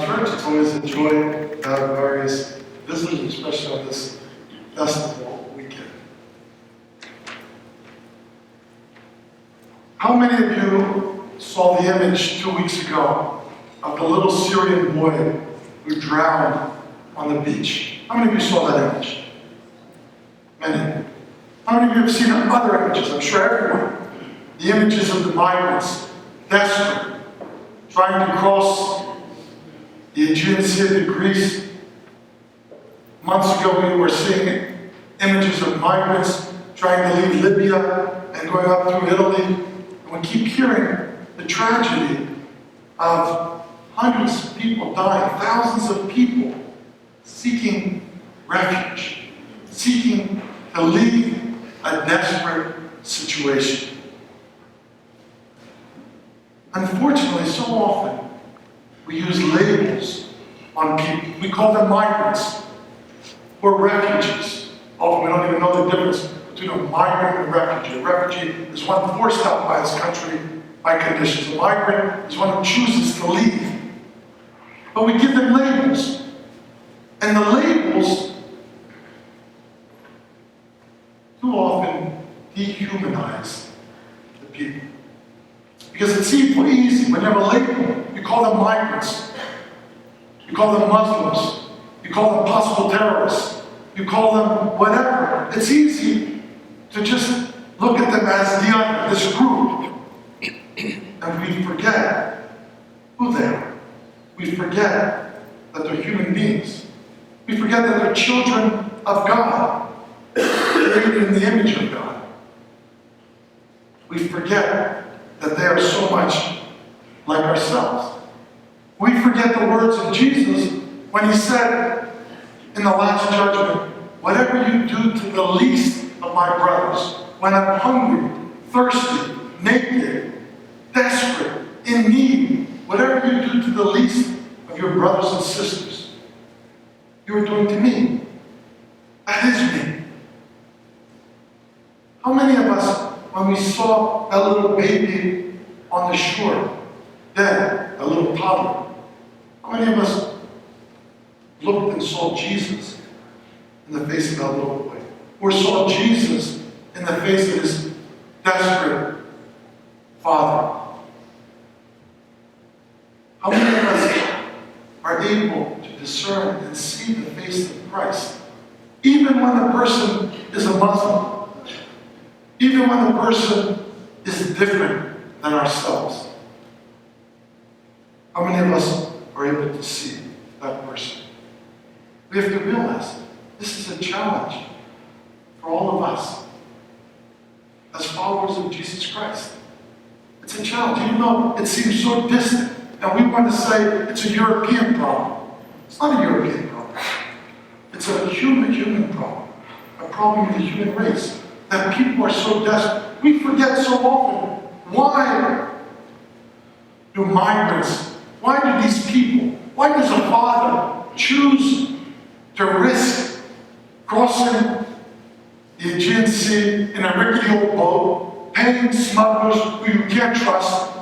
church. It's always a joy to have various visitors, especially on this festival weekend. How many of you saw the image 2 weeks ago of the little Syrian boy who drowned on the beach? How many of you saw that image? Many. How many of you have seen other images? I'm sure everyone. The images of the migrants, desperate, trying to cross the Aegean Sea to Greece. Months ago, we were seeing images of migrants trying to leave Libya and going up through Italy. And we keep hearing the tragedy of hundreds of people dying, thousands of people seeking refuge, seeking to leave a desperate situation. Unfortunately, so often, we use labels on people. We call them migrants or refugees. Often we don't even know the difference between a migrant and a refugee. A refugee is one forced out by his country by conditions. A migrant is one who chooses to leave. But we give them labels. And the labels too often dehumanize the people. Because it's easy. When you have a label, you call them migrants. You call them Muslims. You call them possible terrorists. You call them whatever. It's easy to just look at them as the other, this group. And we forget who they are. We forget that they're human beings. We forget that they're children of God, created in the image of God. We forget that they are so much like ourselves. We forget the words of Jesus when he said in the last judgment, whatever you do to the least of my brothers, when I'm hungry, thirsty, naked, desperate, in need, whatever you do to the least of your brothers and sisters, you are doing to me. That is me. How many of us, when we saw that little baby on the shore, dead, a little toddler, how many of us looked and saw Jesus in the face of that little boy? Or saw Jesus in the face of his desperate father? How many of us are able to discern and see the face of Christ, even when the person is a Muslim? Even when the person is different than ourselves. How many of us are able to see that person? We have to realize this is a challenge for all of us as followers of Jesus Christ. It's a challenge, even though it seems so distant, and we want to say it's a European problem. It's not a European problem. It's a human problem, a problem of the human race. That people are so desperate. We forget so often, why do migrants, why do these people, why does a father choose to risk crossing the Aegean Sea in a rickety old boat, paying smugglers who you can't trust,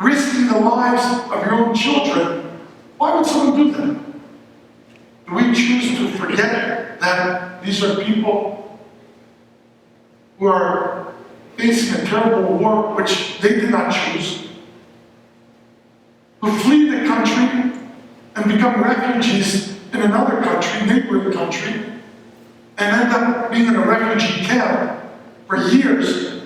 risking the lives of your own children? Why would someone do that? Do we choose to forget that these are people who are facing a terrible war which they did not choose, who flee the country and become refugees in another country, neighboring country, and end up being in a refugee camp for years,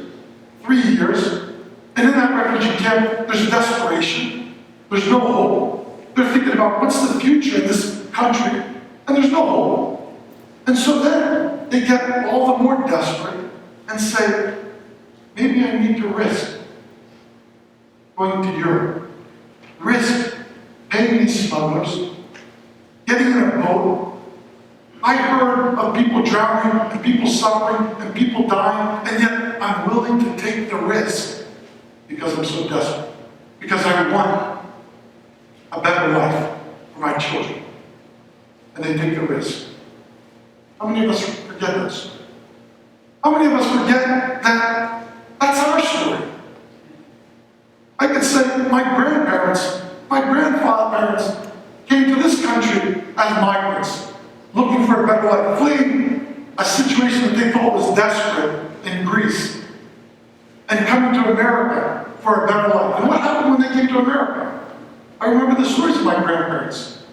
3 years, and in that refugee camp there's desperation, there's no hope. They're thinking about what's the future in this country, and there's no hope. And so then they get all the more desperate and say, maybe I need to risk going to Europe, risk paying these smugglers, getting in a boat. I heard of people drowning and people suffering and people dying, and yet I'm willing to take the risk because I'm so desperate, because I want a better life for my children. And they take the risk. How many of us forget this? How many of us forget that that's our story? I could say my grandparents My grandparents came to this country as migrants, looking for a better life, fleeing a situation that they thought was desperate in Greece, and coming to America for a better life. And what happened when they came to America? I remember the stories of my grandparents.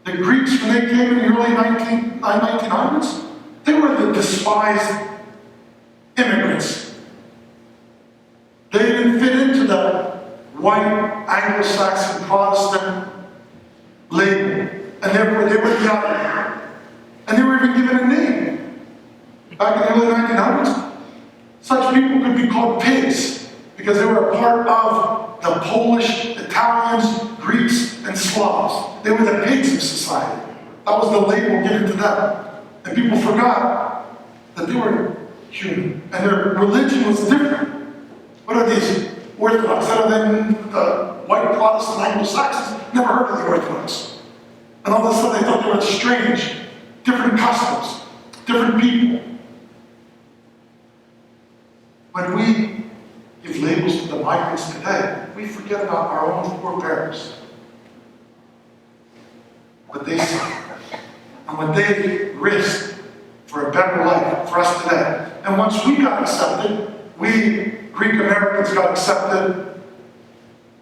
The Greeks, when they came in the early 1900s, they were the despised immigrants. They didn't fit into the white Anglo-Saxon Protestant label, and therefore they were the other. And they were even given a name. Back in the early 1900s, such people could be called pigs because they were a part of the Polish, Italians, Greeks, and Slavs. They were the pigs of society. That was the label given to them. And people forgot that they were human, and their religion was different. What are these Orthodox? Other than the white Protestant Anglo-Saxons, never heard of the Orthodox. And all of a sudden they thought they were strange, different customs, different people. When we give labels to the migrants today, we forget about our own forebears. What they suffered, and what they risked for a better life for us today. And once we got accepted, we Greek Americans got accepted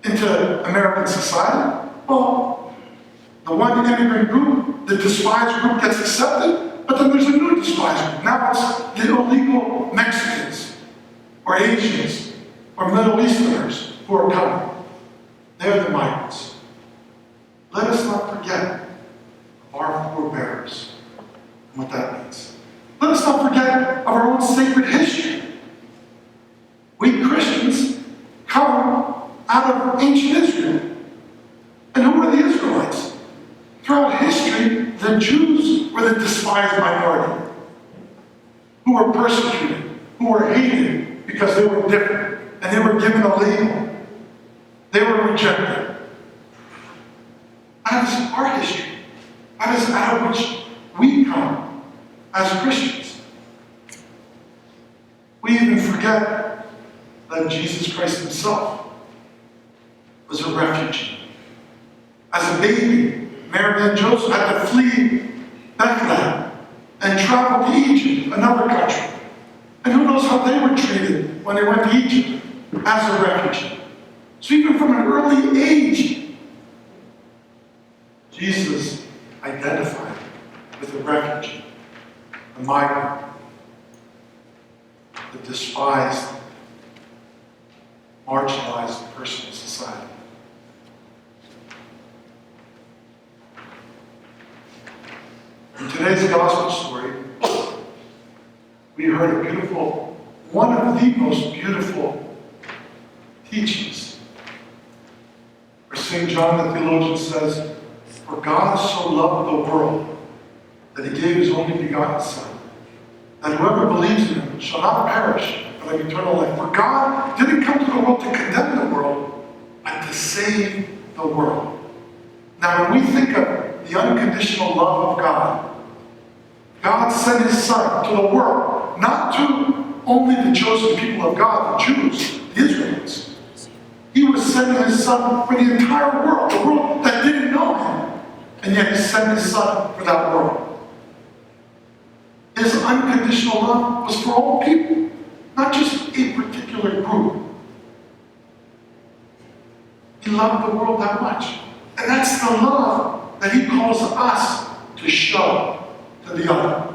into American society. Well, the one immigrant group, the despised group, gets accepted, but then there's a new despised group. Now it's the illegal Mexicans, or Asians, or Middle Easterners who are coming. They're the migrants. Let us not forget our forebears and what that means. Let us not forget of our own sacred history. We Christians come out of ancient Israel. And who were the Israelites? Throughout history, the Jews were the despised minority, who were persecuted, who were hated because they were different, and they were given a label. They were rejected. That is our history. That is out of which we come as Christians. We even forget that Jesus Christ himself was a refugee. As a baby, Mary and Joseph had to flee Bethlehem and travel to Egypt, another country. And who knows how they were treated when they went to Egypt as a refugee. So even from an early age, Jesus identified with a refugee, a migrant, the despised, marginalized person in society. In today's gospel story, we heard a beautiful, one of the most beautiful teachings, where St. John the theologian says, "For God so loved the world that he gave his only begotten Son, that whoever believes in him shall not perish, but have eternal life." For God didn't come to the world to condemn the world, but to save the world. Now, when we think of the unconditional love of God, God sent his Son to the world, not to only the chosen people of God, the Jews, the Israelites. He was sending his Son for the entire world, the world that didn't know him. And yet he sent his Son for that world. His unconditional love was for all people, not just a particular group. He loved the world that much. And that's the love that he calls us to show to the other.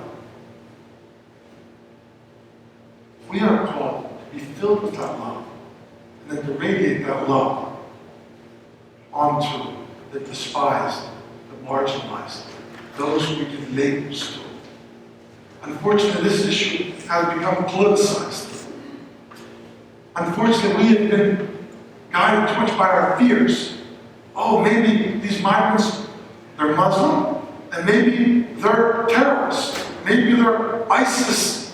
We are called to be filled with that love, and then to radiate that love onto the despised, the marginalized, those who we give labels to. Unfortunately, this issue has become politicized. Unfortunately, we have been guided too much by our fears. Oh, maybe these migrants, they're Muslim, and maybe they're terrorists. Maybe they're ISIS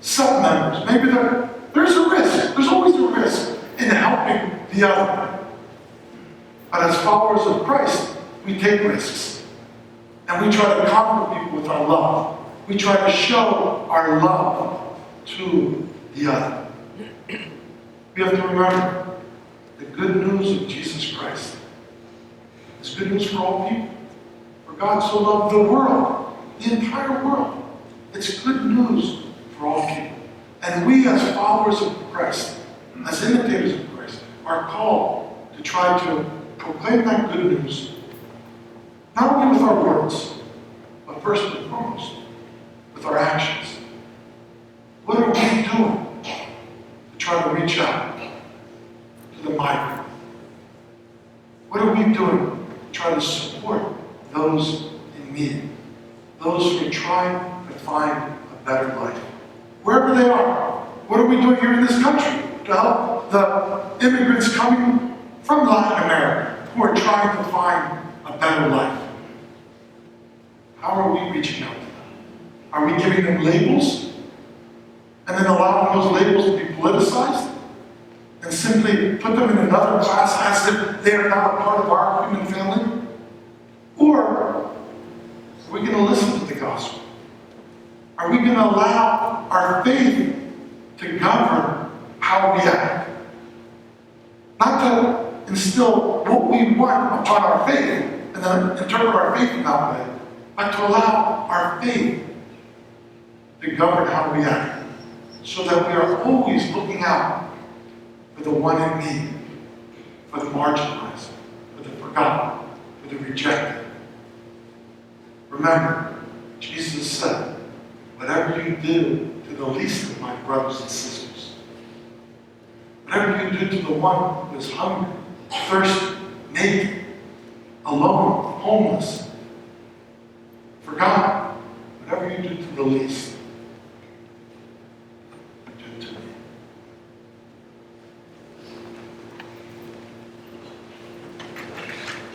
sub-members. Maybe there's a risk. There's always a risk in helping the other. But as followers of Christ, we take risks. And we try to conquer people with our love. We try to show our love to the other. We have to remember the good news of Jesus Christ good news for all people. For God so loved the world, the entire world. It's good news for all people. And we as followers of Christ, as imitators of Christ, are called to try to proclaim that good news, not only with our words, but first and foremost, with our actions. What are we doing to try to reach out to the migrant? What are we doing to try to support those in need? Those who are trying to find a better life? Wherever they are. What are we doing here in this country to help the immigrants coming from Latin America who are trying to find a better life? How are we reaching out to them? Are we giving them labels and then allowing those labels to be politicized and simply put them in another class as if they are not a part of our human family? Or are we going to listen to the gospel? Are we going to allow our faith to govern how we act? Not to instill what we want upon our faith and then interpret our faith in that way, but to allow our faith to govern how we act, so that we are always looking out for the one in need, for the marginalized, for the forgotten, for the rejected. Remember, Jesus said, whatever you do to the least of my brothers and sisters, whatever you do to the one who is hungry, thirsty, naked, alone, homeless, forgotten, whatever you do to the least,